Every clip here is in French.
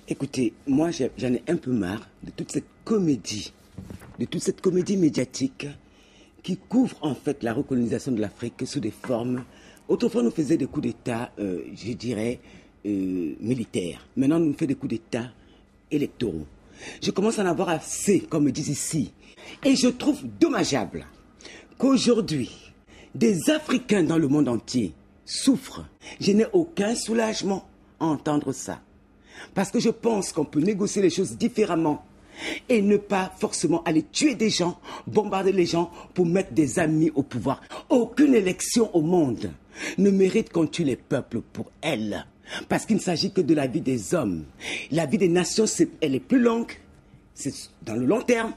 Écoutez, moi j'en ai un peu marre de toute cette comédie, médiatique qui couvre en fait la recolonisation de l'Afrique sous des formes. Autrefois, nous faisions des coups d'État, je dirais, militaires. Maintenant, nous faisons des coups d'État électoraux. Je commence à en avoir assez, comme ils disent ici. Et je trouve dommageable qu'aujourd'hui, des Africains dans le monde entier souffrent. Je n'ai aucun soulagement à entendre ça. Parce que je pense qu'on peut négocier les choses différemment et ne pas forcément aller tuer des gens, bombarder les gens pour mettre des amis au pouvoir. Aucune élection au monde ne mérite qu'on tue les peuples pour elle. Parce qu'il ne s'agit que de la vie des hommes. La vie des nations, elle est plus longue, c'est dans le long terme.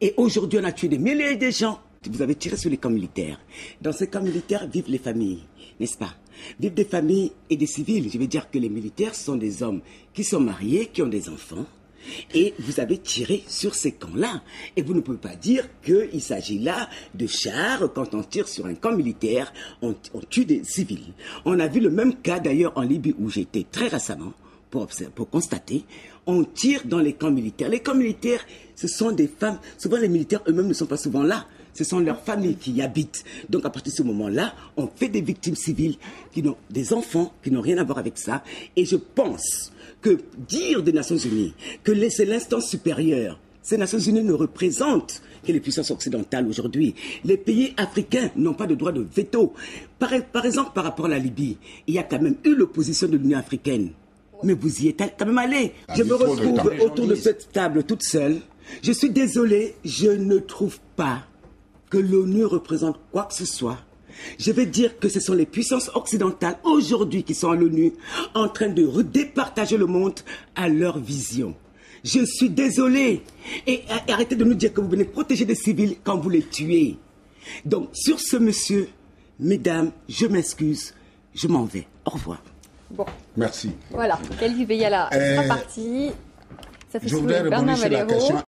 Et aujourd'hui, on a tué des milliers de gens. Vous avez tiré sur les camps militaires. Dans ces camps militaires vivent les familles, n'est-ce pas? Vivent des familles et des civils. Je veux dire que les militaires sont des hommes qui sont mariés, qui ont des enfants. Et vous avez tiré sur ces camps-là. Et vous ne pouvez pas dire qu'il s'agit là de chars. Quand on tire sur un camp militaire, on tue des civils. On a vu le même cas d'ailleurs en Libye où j'étais très récemment pour constater. On tire dans les camps militaires. Les camps militaires, ce sont des femmes. Souvent les militaires eux-mêmes ne sont pas souvent là. Ce sont leurs familles qui y habitent. Donc à partir de ce moment-là, on fait des victimes civiles qui ont des enfants qui n'ont rien à voir avec ça. Et je pense que dire des Nations Unies que c'est l'instance supérieure, ces Nations Unies ne représentent que les puissances occidentales aujourd'hui. Les pays africains n'ont pas de droit de veto. Par exemple, par rapport à la Libye, il y a quand même eu l'opposition de l'Union africaine. Mais vous y êtes quand même allé. Je me retrouve autour de cette table toute seule. Je suis désolé, je ne trouve pas que l'ONU représente quoi que ce soit. Je vais dire que ce sont les puissances occidentales aujourd'hui qui sont à l'ONU en train de départager le monde à leur vision. Je suis désolé. Et arrêtez de nous dire que vous venez protéger des civils quand vous les tuez. Donc sur ce monsieur, mesdames, je m'excuse, je m'en vais. Au revoir. Bon. Merci. Voilà, Khalil Beyala sera parti. Ça fait je voudrais rebondir sur la question